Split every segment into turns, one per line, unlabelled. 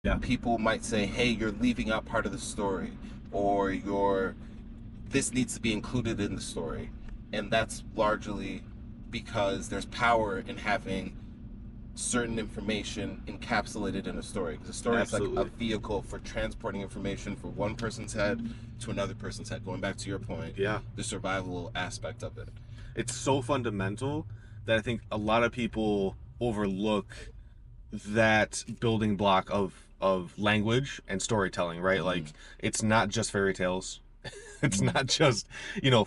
Yeah.
people might say, hey, you're leaving out part of the story, or this needs to be included in the story. And that's largely because there's power in having certain information encapsulated in a story, because a story is like a
Absolutely.
vehicle for transporting information from one person's head to another person's head. Going back to your point,
Yeah.
the survival aspect of it.
It's so fundamental that I think a lot of people overlook that building block of language and storytelling, right?
Mm-hmm.
Like it's not just fairy tales. It's
Mm-hmm.
not just,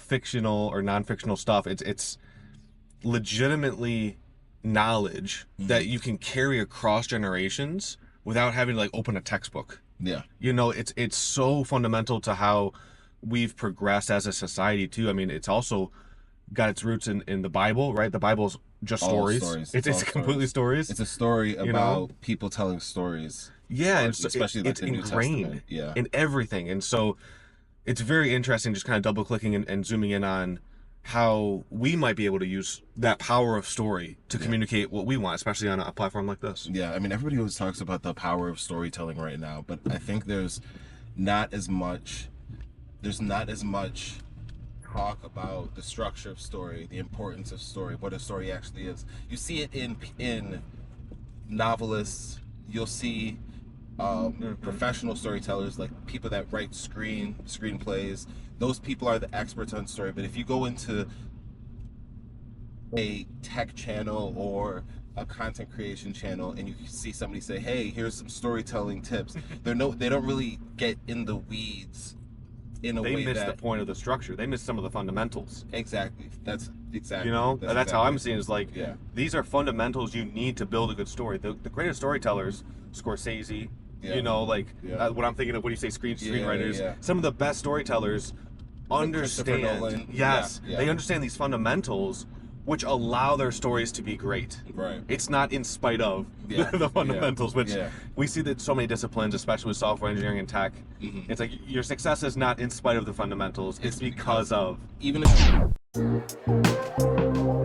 fictional or non-fictional stuff. It's legitimately knowledge
Mm-hmm.
that you can carry across generations without having to like open a textbook.
Yeah.
It's so fundamental to how we've progressed as a society too. I mean, it's also got its roots in the Bible, right? The Bible's just
All
stories.
stories.
It's
It's
it's
all
completely
stories.
stories,
It's a story
you know?
about people telling stories,
Yeah, and
largely,
so
especially like
it's
the New Testament.
ingrained
Yeah.
in everything. And so it's very interesting just kind of double clicking and zooming in on how we might be able to use that power of story to
Yeah.
communicate what we want, especially on a platform like this.
Yeah. I mean, everybody always talks about the power of storytelling right now, but I think not as much, there's not as much talk about the structure of story, the importance of story, what a story actually is. You see it in novelists. You'll see
Mm-hmm.
professional storytellers, like people that write screenplays. Those people are the experts on story. But if you go into a tech channel or a content creation channel and you see somebody say, "Hey, here's some storytelling tips," they don't really get in the weeds in a
They
way
miss the
that
point of the structure. They miss some of the fundamentals.
exactly. That's
That's how
exactly
I'm
it.
seeing it, is like
Yeah.
these are fundamentals you need to build a good story. The greatest storytellers, Scorsese,
Yeah.
like
Yeah.
what I'm thinking of when you say
Yeah. Yeah.
screenwriters,
Yeah.
some of the best storytellers
Like Christopher
understand,
Nolan. Yeah.
yes,
Yeah.
they understand these fundamentals, which allow their stories to be great.
Right.
It's not in spite of
Yeah.
the
Yeah.
fundamentals, which
Yeah.
we see that so many disciplines, especially with software engineering and tech.
Hmm.
It's like your success is not in spite of the fundamentals; it's
It's
because
because
of.
even if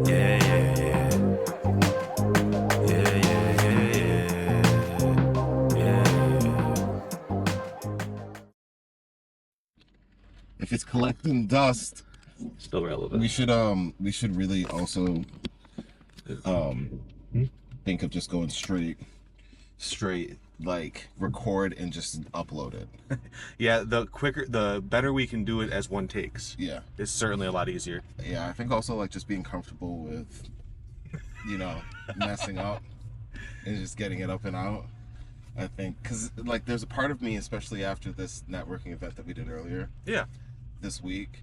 Yeah, yeah, yeah. Yeah, yeah, yeah, yeah.
if it's collecting dust,
Still relevant.
we should really also um
Hmm?
think of just going straight like record and just upload it.
Yeah, the better we can do it as one takes.
Yeah.
It's certainly a lot easier.
Yeah, I think also like just being comfortable with, you know, messing up and just getting it up and out. I think because like there's a part of me, especially after this networking event that we did earlier
Yeah.
this week,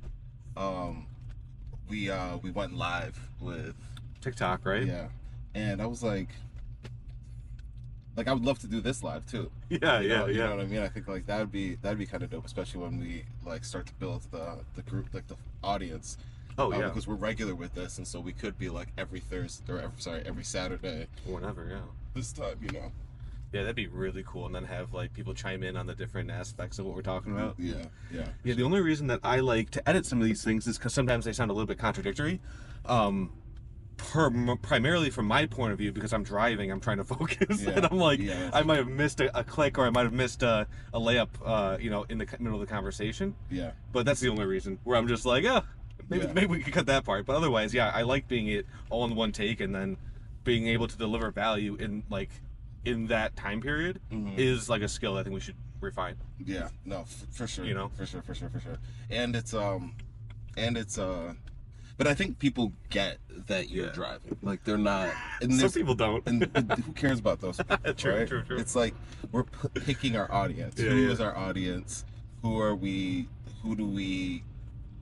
um, we went live with,
TikTok, right?
yeah, and I was like I would love to do this live too.
Yeah, yeah,
You know
yeah.
what I mean? I think like that'd be kind of dope, especially when we like start to build the group, like the audience,
Oh, yeah.
because we're regular with this, and so we could be like every Thursday or every Saturday
Whenever, yeah.
this time, you know.
Yeah, that'd be really cool. And then have like people chime in on the different aspects of what we're talking about.
Yeah, yeah,
Yeah, the only reason that I like to edit some of these things is because sometimes they sound a little bit contradictory. Um, Primarily from my point of view, because I'm driving, I'm trying to focus,
yeah,
and I'm like,
yeah,
I might have missed a click, or I might have missed a layup, in the middle of the conversation.
yeah,
But that's the only reason where I'm just like,
yeah,
maybe we could cut that part. But otherwise, yeah, I like being it all in one take, and then being able to deliver value in that time period
hmm
is like a skill I think we should refine.
yeah. No, for sure,
You know?
for sure. And and it's but I think people get that you're
Yeah.
driving. Like they're not, and
Some people don't.
and who cares about those people,
True,
right?
true, true.
It's like we're picking our audience.
Yeah,
Who
yeah.
is our audience? Who are we? Who do we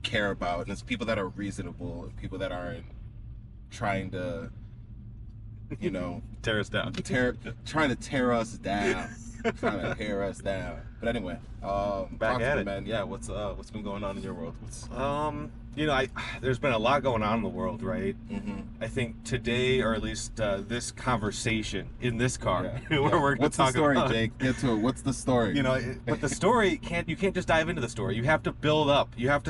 care about? And it's people that are reasonable and people that aren't trying to, you know,
Tear us down.
trying to tear us down, trying to tear us down. But anyway,
Back
talk to
at
me,
it.
man. Yeah, what's been going on in your world? What's
There's been a lot going on in the world, right?
mm-hmm.
I think today, or at least this conversation in this car,
Yeah,
where
yeah.
we're going
What's
to
the
talk
story,
about,
Jake? Get to it. What's the story?
but the story you can't just dive into the story. You have to build up. You have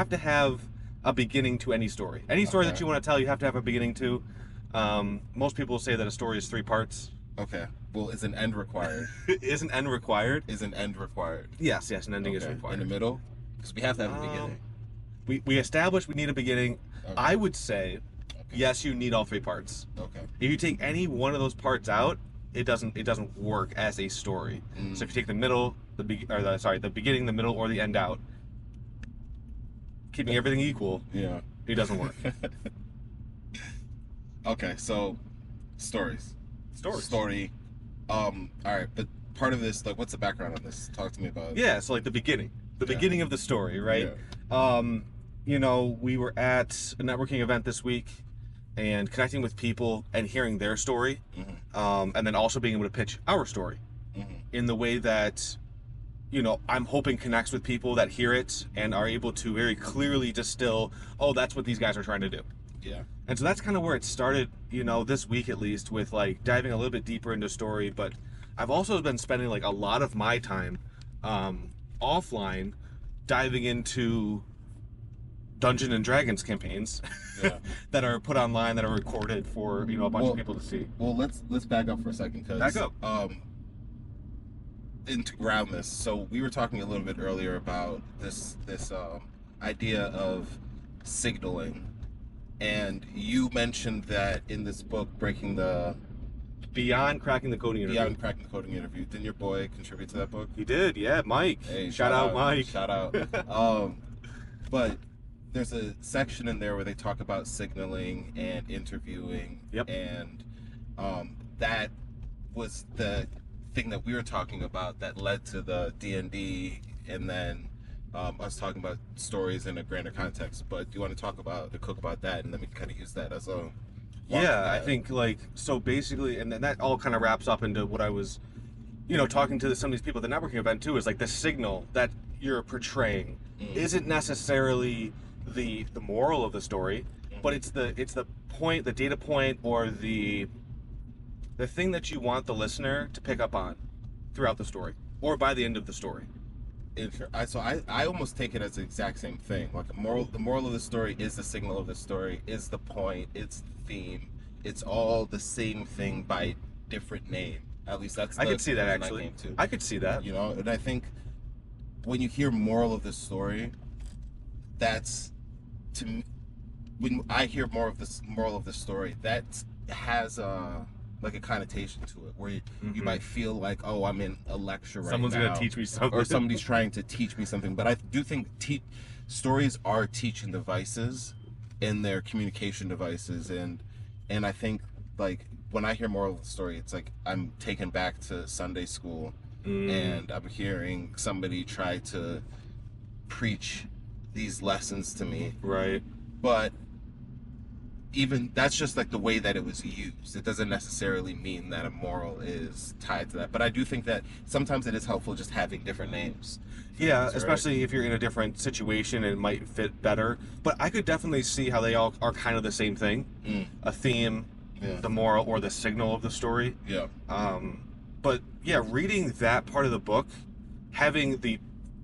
to have a beginning to any story. Any story that
Okay.
you want to tell, you have to have a beginning to. Most people say that a story is three parts.
Okay. Well, is an end required?
Is an end required?
Is an end required?
Yes, an ending is
Okay. In the
required.
middle? Because we have to have a
Um,
beginning.
we established we need a beginning.
Okay.
I would say,
Okay.
yes, you need all three parts.
Okay.
If you take any one of those parts out, it doesn't work as a story. So if you take the middle, the beginning, the middle, or the end out, keeping everything equal,
Yeah.
it doesn't work.
Okay, so stories.
Stories.
Story. All right, but part of this, like, what's the background on this? Talk to me about it.
Yeah, so like the beginning of the story, right? Um, we were at a networking event this week and connecting with people and hearing their story, and then also being able to pitch our story in the way that, I'm hoping connects with people that hear it and are able to very clearly distill, oh, that's what these guys are trying to do.
Yeah.
And so that's kind of where it started, this week at least, with like diving a little bit deeper into story. But I've also been spending like a lot of my time offline diving into Dungeon and Dragons campaigns
Yeah.
that are put online, that are recorded for a bunch of people to see.
Well, let's back up for a second, because
Back up.
And to ground this, so we were talking a little bit earlier about this idea of signaling, and you mentioned that in this book, Breaking the
Beyond Cracking the Coding Interview.
Beyond Cracking the Coding Interview, didn't your boy contribute to that book?
He did, yeah, Mike.
Hey,
shout out Mike.
Shout out. But there's a section in there where they talk about signaling and interviewing.
Yep.
And that was the thing that we were talking about that led to the D&D, and then us talking about stories in a grander context. But do you want to talk about that, and then we can kind of use that as a
Yeah, I think so basically, and then that all kind of wraps up into what I was, talking to some of these people at the networking event too, is like the signal that you're portraying isn't necessarily the moral of the story, but it's the point, the data point, or the thing that you want the listener to pick up on throughout the story or by the end of the story.
I almost take it as the exact same thing. Like the moral of the story is the signal of the story, is the point, it's the theme. It's all the same thing by different name. At least that's
I could see that actually. I could see that.
And I think when you hear moral of the story, that's to me, when I hear more of this moral of the story, that has like a connotation to it, where you might feel like, oh, I'm in a lecture right
Someone's
now.
gonna teach me something,
or somebody's trying to teach me something. But I do think stories are teaching devices in their communication devices, and I think, like, when I hear moral of the story, it's like I'm taken back to Sunday school, and I'm hearing somebody try to preach these lessons to me.
Right.
But even that's just like the way that it was used. It doesn't necessarily mean that a moral is tied to that. But I do think that sometimes it is helpful just having different names.
Yeah,
Right?
especially if you're in a different situation, it might fit better. But I could definitely see how they all are kind of the same thing. A theme, the moral, or the signal of the story.
Yeah.
But yeah, reading that part of the book, having the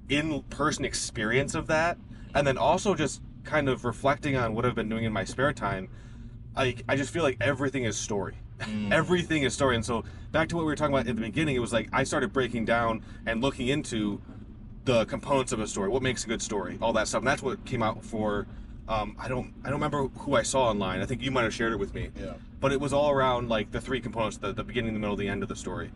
in-person experience of that, and then also just kind of reflecting on what I've been doing in my spare time, I just feel like everything is story. Everything is story. And so back to what we were talking about at the beginning, it was like I started breaking down and looking into the components of a story, what makes a good story, all that stuff. And that's what came out for I don't remember who I saw online. I think you might have shared it with me.
Yeah.
But it was all around like the three components, the beginning, the middle, the end of the story.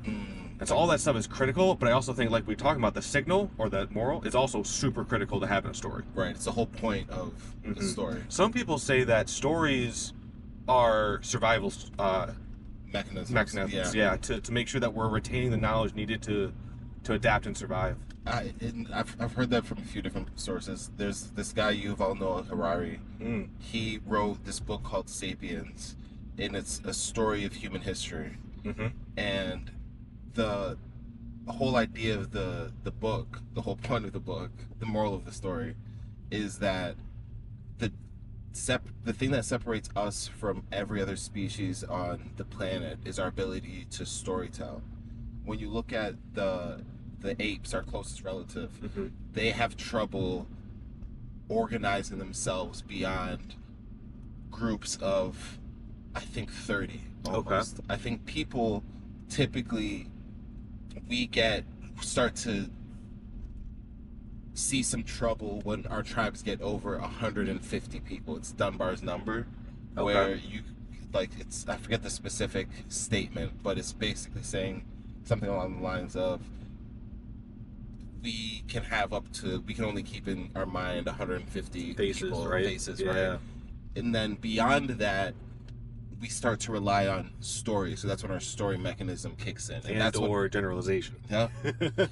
And so all that stuff is critical, but I also think, like we were talking about, the signal or the moral is also super critical to have in a story.
Right. It's the whole point of the story.
Some people say that stories are survival mechanisms. Yeah, to make sure that we're retaining the knowledge needed to adapt and survive.
I've heard that from a few different sources. There's this guy Yuval Noah Harari. He wrote this book called *Sapiens*, and it's a story of human history. And the whole idea of the book, the whole point of the book, the moral of the story, is that the thing that separates us from every other species on the planet is our ability to storytell. When you look at the apes, our closest relative, they have trouble organizing themselves beyond groups of, I think, 30 almost.
Okay.
I think people typically we start to see some trouble when our tribes get over 150 people. It's Dunbar's number,
Okay.
where you like it's I forget the specific statement, but it's basically saying something along the lines of we can only keep in our mind 150
Faces,
people
right?
faces, right?
Yeah.
And then beyond that, we start to rely on stories. So that's when our story mechanism kicks in, and
And
that's when
or generalization.
yeah,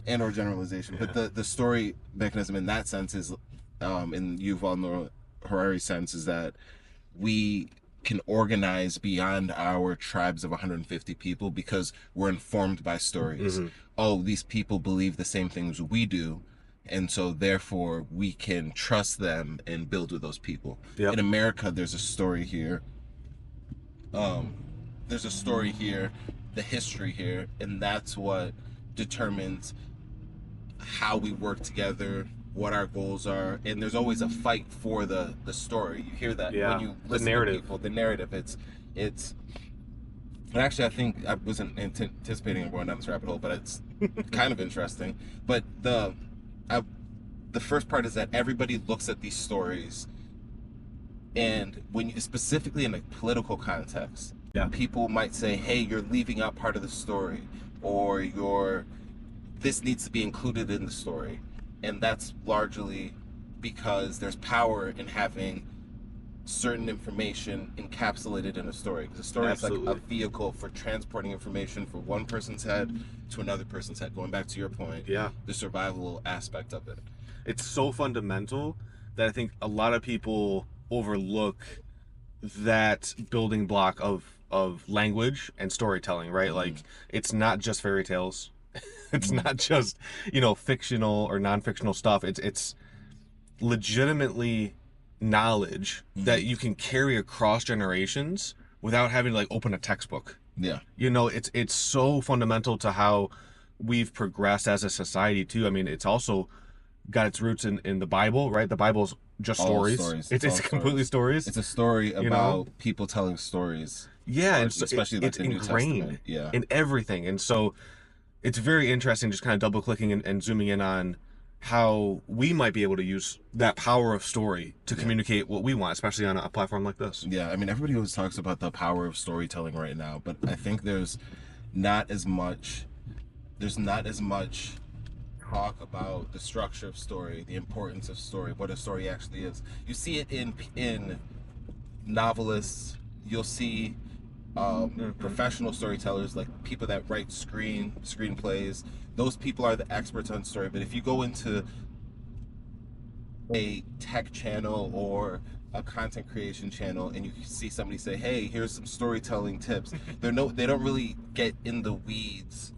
and or generalization. But the story mechanism in that sense is, in Yuval Noah Harari's sense, is that we can organize beyond our tribes of 150 people because we're informed by stories.
Mm-hmm.
Oh, these people believe the same things we do, and so therefore we can trust them and build with those people.
Yep.
In America, there's a story here. There's a story here, the history here, and that's what determines how we work together, what our goals are, and there's always a fight for the story. You hear that
Yeah.
when you
The
listen
narrative.
to people. The narrative. It's. And actually, I think I wasn't anticipating going down this rabbit hole, but it's kind of interesting. But the first part is that everybody looks at these stories, and when you, specifically in a political context,
Yeah.
people might say, "Hey, you're leaving out part of the story," or this needs to be included in the story. And that's largely because there's power in having certain information encapsulated in a story. Because a story
Absolutely.
is like a vehicle for transporting information from one person's head to another person's head. Going back to your point,
Yeah.
the survival aspect of it.
It's so fundamental that I think a lot of people overlook that building block of language and storytelling, right?
Mm-hmm.
Like it's not just fairy tales. It's
Mm-hmm.
not just, fictional or non-fictional stuff. It's legitimately knowledge that you can carry across generations without having to like open a textbook.
Yeah.
It's so fundamental to how we've progressed as a society too. I mean, it's also got its roots in the Bible, right? The Bible's just
All
stories.
stories.
It's
all
completely stories.
It's a story
You
about
know?
people telling stories.
Yeah, and so
especially like
it's
the New
ingrained
Testament. Yeah.
in everything. And so it's very interesting just kind of double clicking and zooming in on how we might be able to use that power of story to communicate what we want, especially on a platform like this.
Yeah, I mean, everybody always talks about the power of storytelling right now, but I think not as much there's not as much talk about the structure of story, the importance of story, what a story actually is. You see it in novelists. You'll see professional storytellers, like people that write screenplays. Those people are the experts on story. But if you go into a tech channel or a content creation channel and you see somebody say, "Hey, here's some storytelling tips," they don't really get in the weeds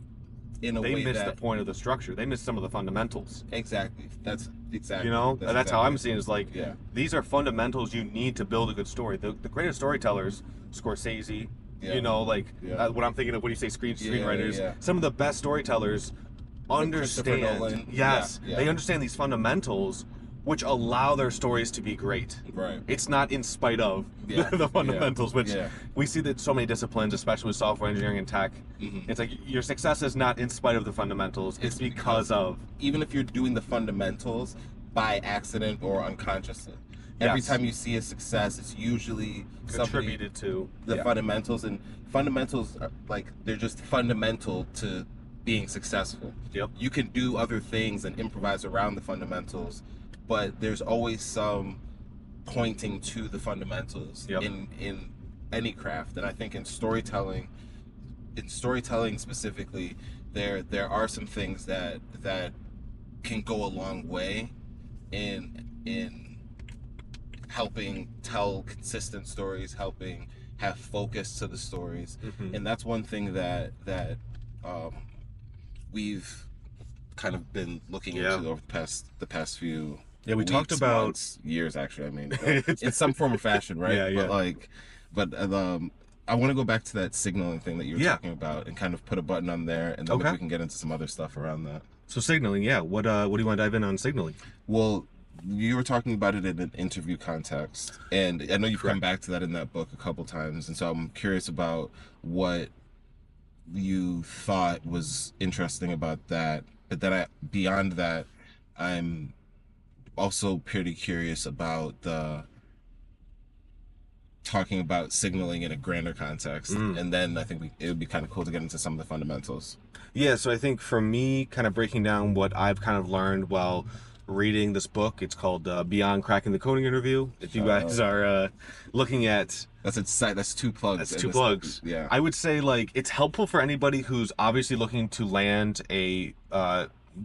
in a
They
way
miss
that
the point of the structure. They miss some of the fundamentals.
exactly. That's exactly.
That's how I'm seeing it, is like,
Yeah.
these are fundamentals you need to build a good story. The greatest storytellers, Scorsese,
Yeah.
what I'm thinking of when you say screenwriters,
yeah.
some of the best storytellers understand.
Nolan.
Yes,
Yeah.
they understand these fundamentals, which allow their stories to be great.
Right.
It's not in spite of
Yeah.
the fundamentals, which
Yeah.
we see that so many disciplines, especially with software engineering and tech.
Mhm.
It's like your success is not in spite of the fundamentals; it's because of.
Even if you're doing the fundamentals by accident or unconsciously. Every
Yes.
time you see a success, it's usually somebody
Contributed to
the fundamentals, and fundamentals are, like, they're just fundamental to being successful.
Yep.
You can do other things and improvise around the fundamentals, but there's always some pointing to the fundamentals
Yep.
in any craft. And I think in storytelling specifically, there are some things that can go a long way in helping tell consistent stories, helping have focus to the stories.
Mhm.
And that's one thing that we've kind of been looking
Yeah.
into over the past few
Yeah, we
weeks,
talked about-
months, years, actually. I mean,
It's-
in some form or fashion, right?
Yeah, yeah.
But I want to go back to that signaling thing that you were
Yeah.
talking about and kind of put a button on there, and then
Okay.
maybe we can get into some other stuff around that.
So signaling, yeah. What do you want to dive in on signaling?
Well, you were talking about it in an interview context, and I know you've come
Correct.
back to that in that book a couple times, and so I'm curious about what you thought was interesting about that. But then beyond that, I'm also pretty curious about the talking about signaling in a grander context.
Mm.
And then I think it would be kind of cool to get into some of the fundamentals.
Yeah, so I think for me, kind of breaking down what I've kind of learned while reading this book, it's called Beyond Cracking the Coding Interview. If you
Shout
guys
out.
are looking at
That's its site. That's two plugs.
That's
in
two
this-
plugs.
Yeah.
I would say like it's helpful for anybody who's obviously looking to land a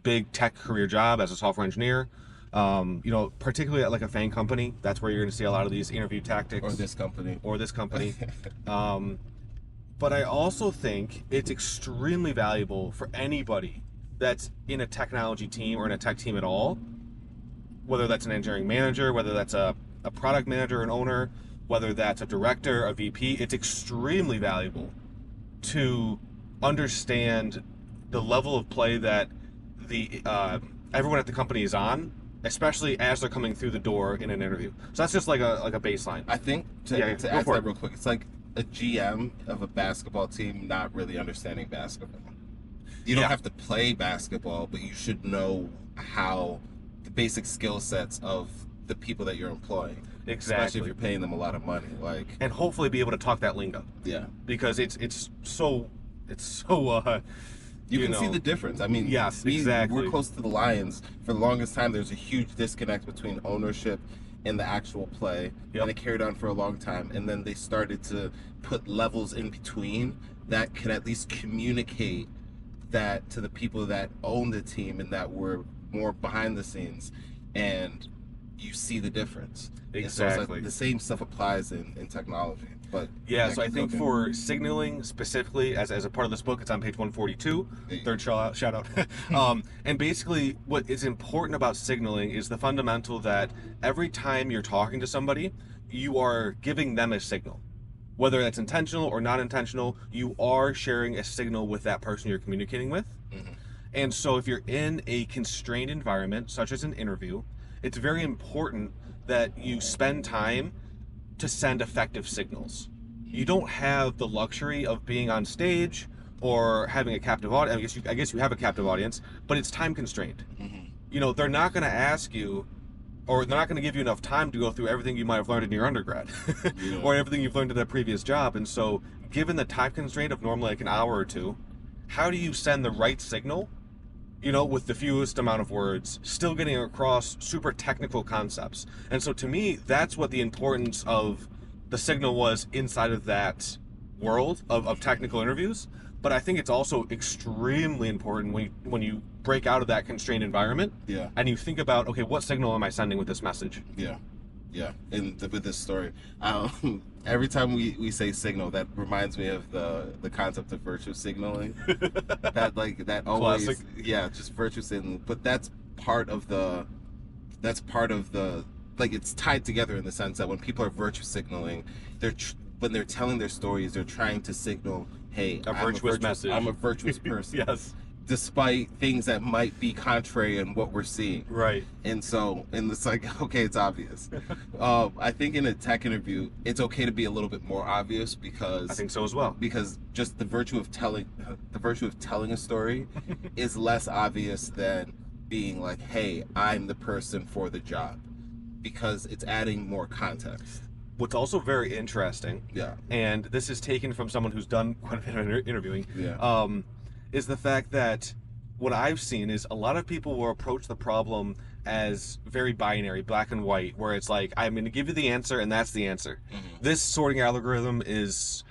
big tech career job as a software engineer. Particularly at like a FANG company, that's where you're going to see a lot of these interview tactics.
Or this company.
Or this company. But I also think it's extremely valuable for anybody that's in a technology team or in a tech team at all, whether that's an engineering manager, whether that's a product manager, an owner, whether that's a director, a VP. It's extremely valuable to understand the level of play that the everyone at the company is on, especially as they're coming through the door in an interview. So that's just like a baseline.
I think to
Yeah,
add
go
to
for
that
it.
real quick, it's like a GM of a basketball team not really understanding basketball. You don't
Yeah.
have to play basketball, but you should know how the basic skill sets of the people that you're employing. Especially
Exactly.
if you're paying them a lot of money. Like,
And hopefully be able to talk that lingo,
yeah.
because it's so
You can see
know.
the difference. I mean,
Yes, exactly.
we're close to the Lions. For the longest time, there's a huge disconnect between ownership and the actual play.
Yep.
And it carried on for a long time. And then they started to put levels in between that could at least communicate that to the people that own the team and that were more behind the scenes. And you see the difference. And so it's
Exactly.
like the same stuff applies in technology. But
Yeah, so I
keep
think
cooking.
for signaling specifically, as a part of this book, it's on page 142. Third shout out. And basically, what is important about signaling is the fundamental that every time you're talking to somebody, you are giving them a signal. Whether that's intentional or not intentional, you are sharing a signal with that person you're communicating with.
Mhm.
And so if you're in a constrained environment, such as an interview, it's very important that you spend time to send effective signals. You don't have the luxury of being on stage or having a captive audience. I guess you have a captive audience, but it's time constrained.
Mhm.
They're not going to ask you, or they're not going to give you enough time to go through everything you might have learned in your undergrad
Yeah.
or everything you've learned in a previous job. And so, given the time constraint of normally like an hour or two, how do you send the right signal, with the fewest amount of words, still getting across super technical concepts? And so, to me, that's what the importance of the signal was inside of that world of technical interviews. But I think it's also extremely important when you break out of that constrained environment
Yeah.
and you think about, okay, what signal am I sending with this message?
Yeah, yeah. And with this story, every time we say signal, that reminds me of the concept of virtue signaling. that always,
Classic.
yeah, just virtue signaling. But that's part of the like it's tied together in the sense that when people are virtue signaling, when they're telling their stories, they're trying to signal, hey,
A virtuous message.
I'm a virtuous person.
Yes.
Despite things that might be contrary in what we're seeing.
Right.
And it's like, okay, it's obvious. I think in a tech interview, it's okay to be a little bit more obvious because
I think so as well.
because just the virtue of telling a story is less obvious than being like, hey, I'm the person for the job, because it's adding more context.
What's also very interesting,
Yeah.
and this is taken from someone who's done quite a bit of interviewing,
Yeah.
is the fact that what I've seen is a lot of people will approach the problem as very binary, black and white, where it's like, I'm going to give you the answer and that's the answer.
Mhm.
This sorting algorithm is,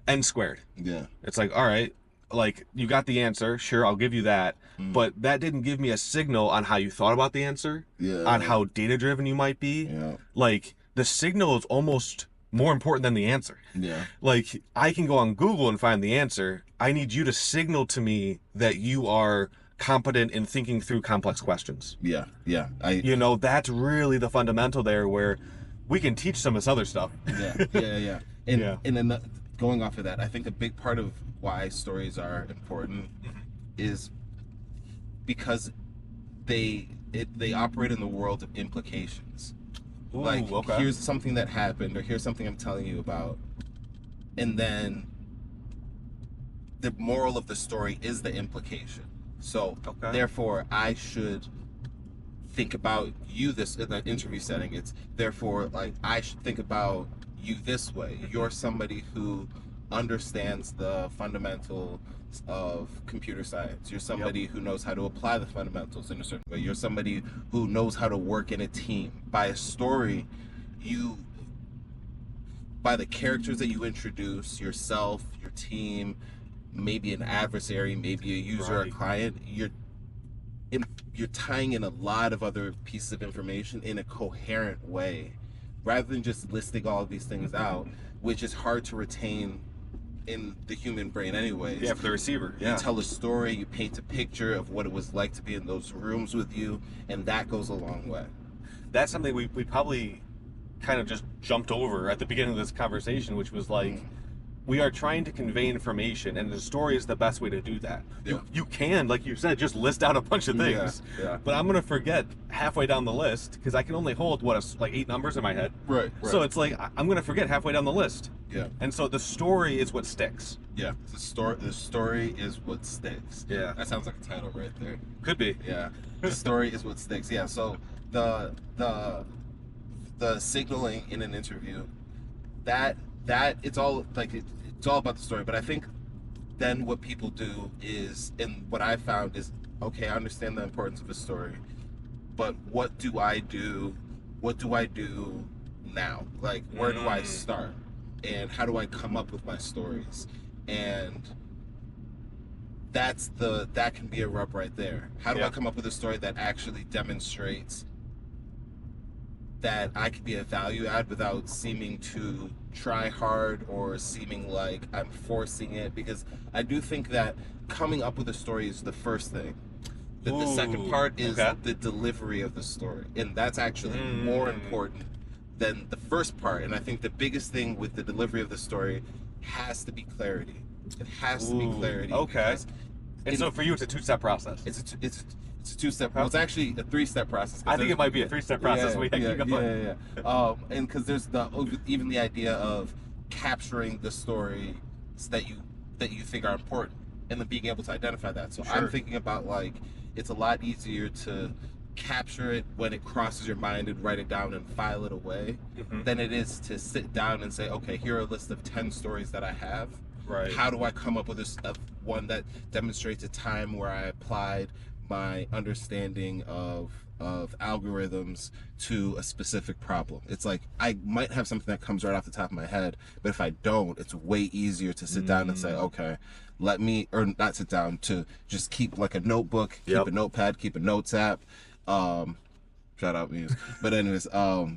n squared.
Yeah.
It's like, all right, like you got the answer, sure, I'll give you that, but that didn't give me a signal on how you thought about the answer,
Yeah.
on how data driven you might be.
Yeah.
Like the signal is almost more important than the answer.
Yeah.
Like I can go on Google and find the answer. I need you to signal to me that you are competent in thinking through complex questions.
Yeah. Yeah.
That's really the fundamental there, where we can teach some of this other stuff.
Yeah. And
Yeah.
and then going off of that, I think a big part of why stories are important is because they operate in the world of implications.
Ooh,
Like,
okay.
here's something that happened, or here's something I'm telling you about, and then the moral of the story is the implication. So
Okay.
therefore, I should think about you this in an interview setting. It's therefore like I should think about you this way. You're somebody who understands the fundamentals of computer science. You're somebody who knows how to apply the fundamentals in a certain way. You're somebody who knows how to work in a team. By a story, you by the characters that you introduce, yourself, your team, maybe an adversary, maybe a user or
Right.
client, you're tying in a lot of other pieces of information in a coherent way rather than just listing all of these things out, which is hard to retain in the human brain anyways.
Yeah, for the receiver. Yeah.
You tell a story, you paint a picture of what it was like to be in those rooms with you, and that goes a long way.
That's something we probably kind of just jumped over at the beginning of this conversation, which was like, we are trying to convey information, and the story is the best way to do that.
Yeah.
You can, like you said, just list out a bunch of things.
Yeah.
But I'm gonna forget halfway down the list because I can only hold like 8 numbers in my head.
Right.
So it's like I'm gonna forget halfway down the list.
Yeah.
And so the story is what sticks.
Yeah. The story is what sticks.
Yeah.
That sounds like a title right there.
Could be.
Yeah. The story is what sticks. Yeah. So the signaling in an interview, that it's all like it's all about the story. But I think then what people do is, and what I found is, okay, I understand the importance of a story, but what do I do? What do I do now? Like, where do I start? And how do I come up with my stories? And that can be a rub right there. How do I come up with a story that actually demonstrates that I could be a value add without seeming to try hard or seeming like I'm forcing it? Because I do think that coming up with a story is the first thing. The second part is the delivery of the story. And that's actually more important than the first part. And I think the biggest thing with the delivery of the story has to be clarity. It has to be clarity.
Okay. And so for you, it's a 2-step process.
It's a 2-step. Well, it's actually a 3-step process.
I think it might be a 3-step process.
Yeah. And because there's even the idea of capturing the stories that you think are important, and then being able to identify that. So I'm thinking about, like, it's a lot easier to capture it when it crosses your mind and write it down and file it away than it is to sit down and say, okay, here are a list of 10 stories that I have.
Right.
How do I come up with one that demonstrates a time where I applied my understanding of algorithms to a specific problem? It's like, I might have something that comes right off the top of my head, but if I don't, it's way easier to sit down and say, okay, or not sit down, to just keep like a notebook, keep a notepad, keep a notes app, shout out Muse, but anyways, shout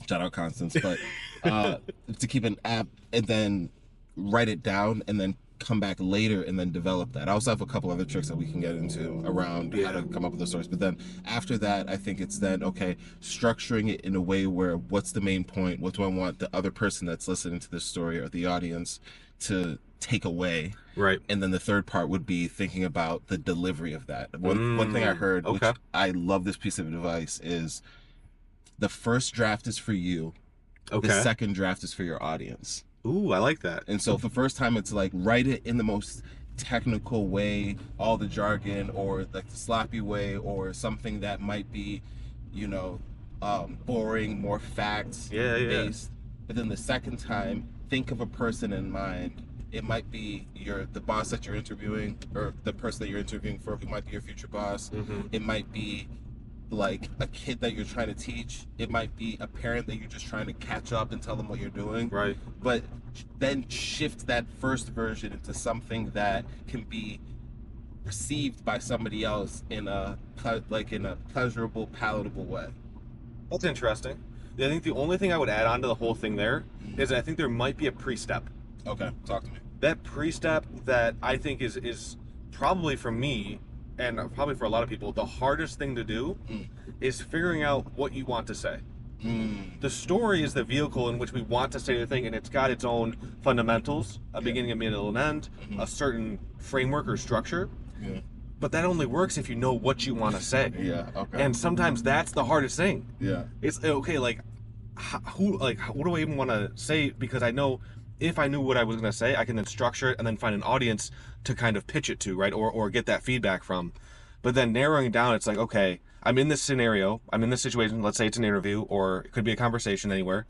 out Constance, but to keep an app and then write it down and then come back later and then develop that. I also have a couple other tricks that we can get into around how to come up with the stories. But then after that, I think it's then, okay, structuring it in a way where, what's the main point? What do I want the other person that's listening to this story or the audience to take away?
Right.
And then the third part would be thinking about the delivery of that. One thing I heard, which I love this piece of advice, is the first draft is for you. The second draft is for your audience.
Ooh, I like that.
And so the first time, it's like, write it in the most technical way, all the jargon, or like the sloppy way, or something that might be, boring, more facts based. But then the second time, think of a person in mind. It might be the boss that you're interviewing, or the person that you're interviewing for, who might be your future boss. It might be like a kid that you're trying to teach. It might be a parent that you're just trying to catch up and tell them what you're doing.
Right.
But then shift that first version into something that can be received by somebody else in a pleasurable, palatable way.
That's interesting. I think the only thing I would add on to the whole thing there is I think there might be a pre-step.
Okay, talk to me.
That pre-step that I think is probably for me, and probably for a lot of people, the hardest thing to do is figuring out what you want to say. The story is the vehicle in which we want to say the thing, and it's got its own fundamentals, a beginning, a middle, and end, a certain framework or structure. But that only works if you know what you want to say. And sometimes that's the hardest thing. It's okay, like, what do I even want to say? Because I know if I knew what I was going to say, I can then structure it and then find an audience to kind of pitch it to, right? Or get that feedback from. But then narrowing it down, it's like, okay, I'm in this scenario, I'm in this situation, let's say it's an interview or it could be a conversation anywhere.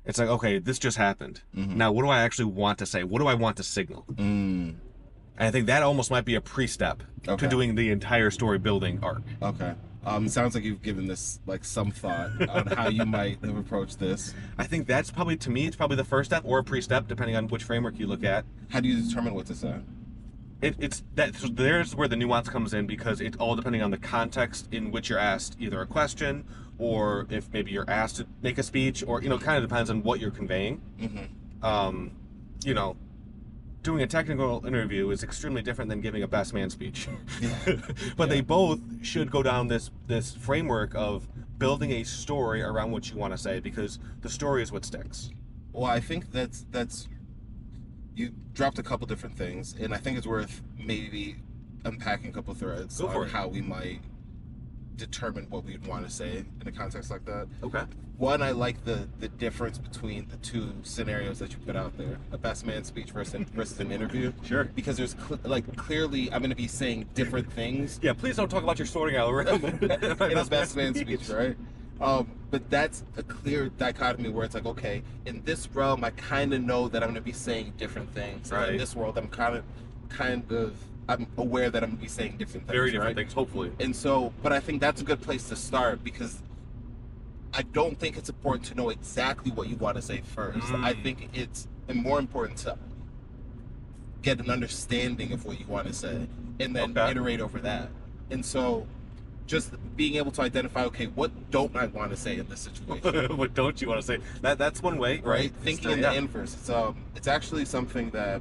It's like, okay, this just happened. Now, what do I actually want to say? What do I want to signal?
Mm.
And I think that almost might be a pre-step to
Okay.
doing the entire story building arc.
Okay. It sounds like you've given this like some thought on how you might have approached this.
I think that's probably, to me, it's probably the first step or a pre-step, depending on which framework you look at.
How do you determine what to say?
It's that, so there's where the nuance comes in, because it's all depending on the context in which you're asked either a question, or if maybe you're asked to make a speech, or kind of depends on what you're conveying.
Mm-hmm.
You know, doing a technical interview is extremely different than giving a best man speech. But they both should go down this framework of building a story around what you want to say, because the story is what sticks.
Well, I think that's you dropped a couple different things, and I think it's worth maybe unpacking a couple threads on how we might determine what we'd want to say in a context like that.
Okay.
One, I like the difference between the two scenarios that you put out there: a best man speech versus an interview.
Sure.
Because there's clearly I'm going to be saying different things.
Yeah, please don't talk about your sorting algorithm
in a best man speech, right? But that's a clear dichotomy where it's like, okay, in this realm, I kind of know that I'm going to be saying different things.
Right.
And in this world, I'm I'm aware that I'm going to be saying different things.
Very different
right?
things, hopefully.
And so, but I think that's a good place to start, because I don't think it's important to know exactly what you want to say first. I think it's more important to get an understanding of what you want to say and then iterate over that. And so, just being able to identify, okay, what don't I want to say in this situation?
What don't you want to say? That's one way, right?
Thinking in the inverse. It's actually something that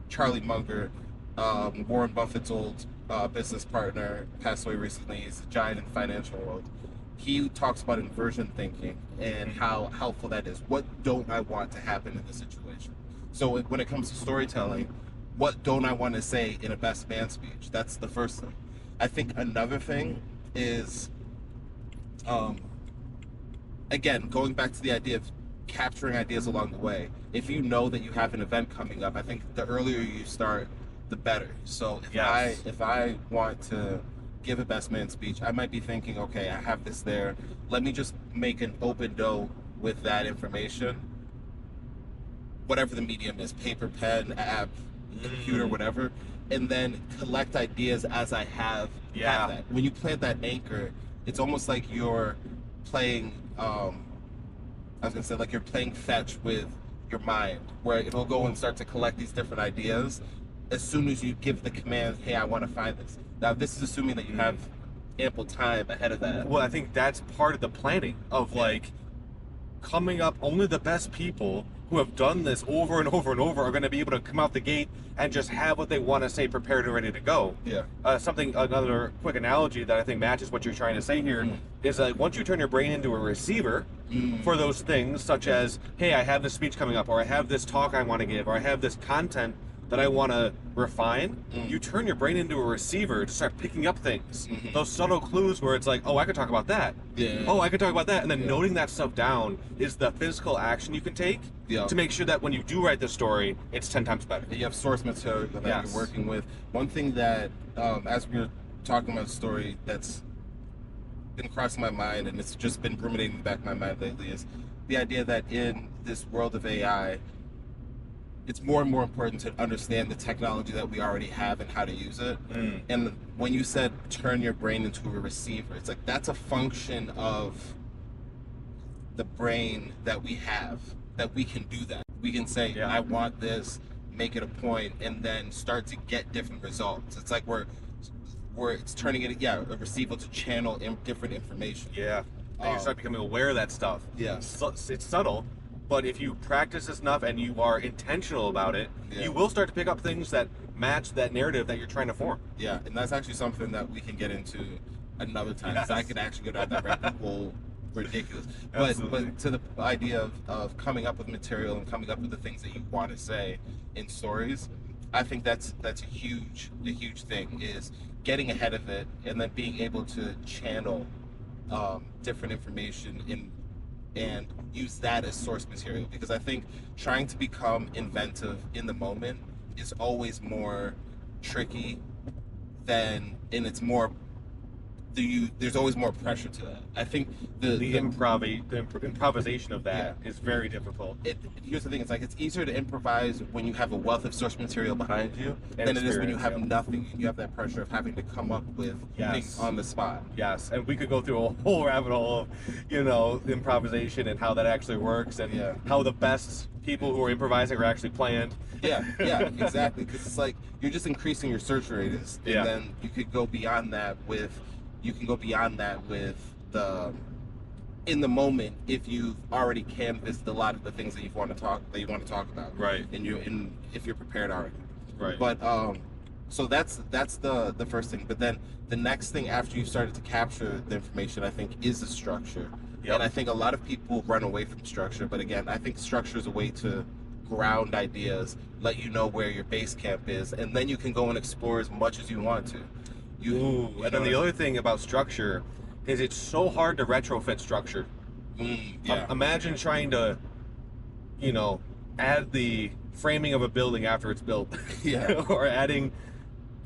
Charlie Munger, Warren Buffett's old business partner, passed away recently. He's a giant in the financial world. He talks about inversion thinking and how helpful that is. What don't I want to happen in this situation? So when it comes to storytelling, what don't I want to say in a best man speech? That's the first thing. I think another thing is, again, going back to the idea of capturing ideas along the way. If you know that you have an event coming up, I think the earlier you start, the better. So if I want to give a best man speech, I might be thinking, okay, I have this there. Let me just make an open dough with that information. Whatever the medium is, paper, pen, app, computer, whatever. And then collect ideas as I have that. When you plant that anchor, it's almost like you're playing, like you're playing fetch with your mind, where it'll go and start to collect these different ideas as soon as you give the command, hey, I want to find this. Now, this is assuming that you have ample time ahead of that.
Well, I think that's part of the planning of coming up. Only the best people who have done this over and over and over are going to be able to come out the gate and just have what they want to say prepared and ready to go.
Yeah.
Another quick analogy that I think matches what you're trying to say here is like, once you turn your brain into a receiver for those things, such as, hey, I have this speech coming up, or I have this talk I want to give, or I have this content that I want to refine, you turn your brain into a receiver to start picking up things. Those subtle clues where it's like, oh, I could talk about that.
Yeah.
Oh, I could talk about that. And then noting that stuff down is the physical action you can take to make sure that when you do write the story, it's 10 times better.
You have source material that you're working with. One thing that, as we were talking about the story, that's been crossing my mind, and it's just been ruminating in the back of my mind lately, is the idea that in this world of AI, it's more and more important to understand the technology that we already have and how to use it. And when you said turn your brain into a receiver, it's like that's a function of the brain that we have, that we can do that. We can say, I want this, make it a point, and then start to get different results. It's like it's turning it, a receiver to channel different information.
Yeah. And you start becoming aware of that stuff.
Yeah.
It's subtle. But if you practice this enough and you are intentional about it, you will start to pick up things that match that narrative that you're trying to form.
Yeah, and that's actually something that we can get into another time. Because I could actually go down that rabbit hole, ridiculous. But to the idea of coming up with material and coming up with the things that you want to say in stories, I think that's a huge thing, is getting ahead of it and then being able to channel different information in and use that as source material, because I think trying to become inventive in the moment is always more tricky than, and it's more, there's always more pressure to that. I think
The improvisation of
yeah,
that is very difficult.
here's the thing, it's like it's easier to improvise when you have a wealth of source material behind you
And
than it is when you
experience,
have
yeah.
nothing and you have that pressure of having to come up with things
Yes.
on the spot.
Yes, and we could go through a whole rabbit hole of, improvisation and how that actually works, and
Yeah.
how the best people who are improvising are actually planned.
Yeah, exactly. Because it's like you're just increasing your search radius, and
Yeah.
then you could go beyond that with, the in the moment if you've already canvassed a lot of the things that you want to talk about,
Right.
and if you're prepared already.
Right.
But so that's the first thing. But then the next thing after you started to capture the information, I think, is the structure.
Yep.
And I think a lot of people run away from structure. But again, I think structure is a way to ground ideas, let you know where your base camp is, and then you can go and explore as much as you want to.
Ooh, and then the
what I
other thing about structure is it's so hard to retrofit structure.
Yeah.
Imagine trying to, add the framing of a building after it's built.
Yeah.
Or adding,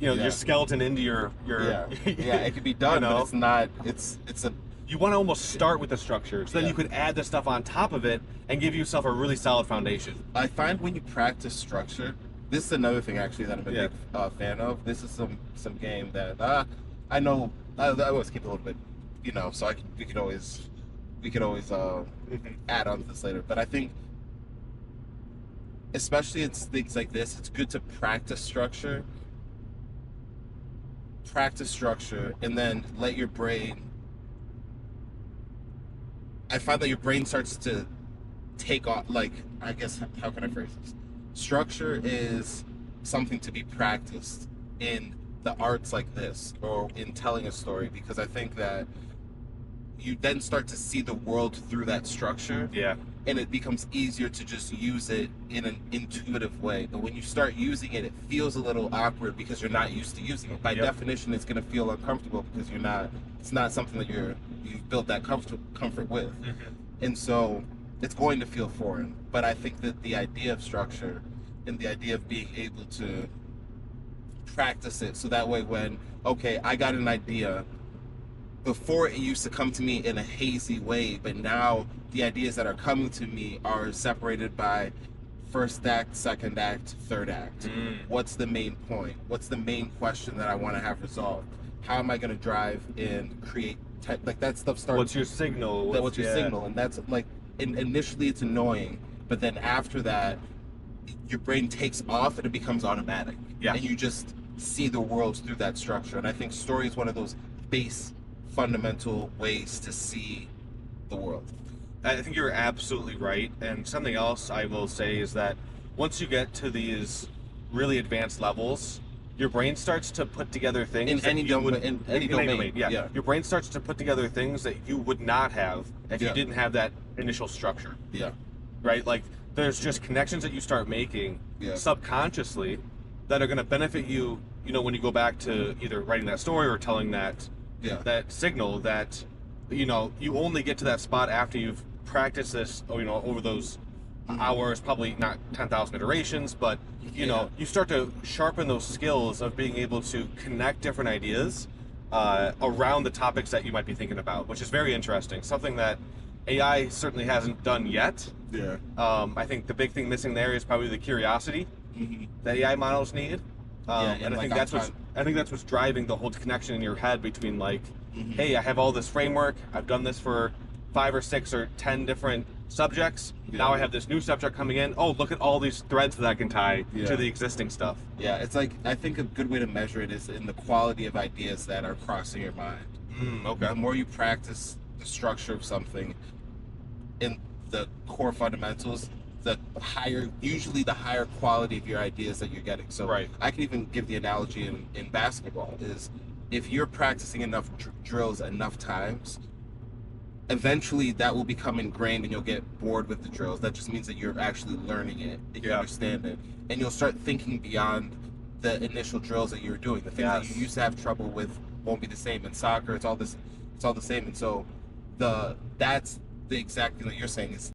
Yeah.
your skeleton into your
Yeah. Yeah. It could be done, but it's not. It's a
You want to almost start with the structure, so then
Yeah.
you could add the stuff on top of it and give yourself a really solid foundation.
I find when you practice structure, this is another thing actually that I'm a
Yeah.
big fan of. This is some game that I know. I always keep a little bit, so we could always add on to this later. But I think, especially in things like this, it's good to practice structure, and then let your brain. I find that your brain starts to take off. Like, I guess, how can I phrase this? Structure is something to be practiced in the arts like this, or in telling a story, because I think that you then start to see the world through that structure,
Yeah.
and it becomes easier to just use it in an intuitive way. But when you start using it, it feels a little awkward because you're not used to using it. By
Yep.
definition, it's going to feel uncomfortable because it's not something that you've built that comfort with. And so it's going to feel foreign. But I think that the idea of structure and the idea of being able to practice it, so that way when, okay, I got an idea, before it used to come to me in a hazy way, but now the ideas that are coming to me are separated by first act, second act, third act. What's the main point? What's the main question that I want to have resolved? How am I going to drive and create like that stuff starts.
What's your signal?
What's your signal? And that's like, initially it's annoying, but then after that, your brain takes off and it becomes automatic.
Yeah.
And you just see the world through that structure. And I think story is one of those base fundamental ways to see the world.
I think you're absolutely right. And something else I will say is that once you get to these really advanced levels, your brain starts to put together things
In
that
any
you
domain,
would
in any domain.
Yeah.
Yeah.
Your brain starts to put together things that you would not have if you
Yeah.
didn't have that initial structure.
Yeah.
Right? Like there's just connections that you start making
Yeah.
subconsciously that are going to benefit you, when you go back to either writing that story or telling that
Yeah.
that signal that you only get to that spot after you've practiced this, over those hours, probably not 10,000 iterations, but you start to sharpen those skills of being able to connect different ideas around the topics that you might be thinking about, which is very interesting. Something that AI certainly hasn't done yet.
Yeah.
I think the big thing missing there is probably the curiosity that AI models need. And I think that's what's driving the whole connection in your head between hey, I have all this framework, I've done this for 5 or 6 or 10 different subjects.
Yeah.
Now I have this new subject coming in. Oh, look at all these threads that I can tie
Yeah.
to the existing stuff.
Yeah, it's like, I think a good way to measure it is in the quality of ideas that are crossing your mind.
Okay.
The more you practice the structure of something in the core fundamentals, usually the higher quality of your ideas that you're getting. So
Right.
I can even give the analogy in basketball is, if you're practicing enough drills enough times, eventually that will become ingrained and you'll get bored with the drills. That just means that you're actually learning it and you
Yeah.
understand it, and you'll start thinking beyond the initial drills that you were doing. The things that
Yes.
you used to have trouble with won't be the same. In soccer, it's all the same. And so that's exactly what you're saying is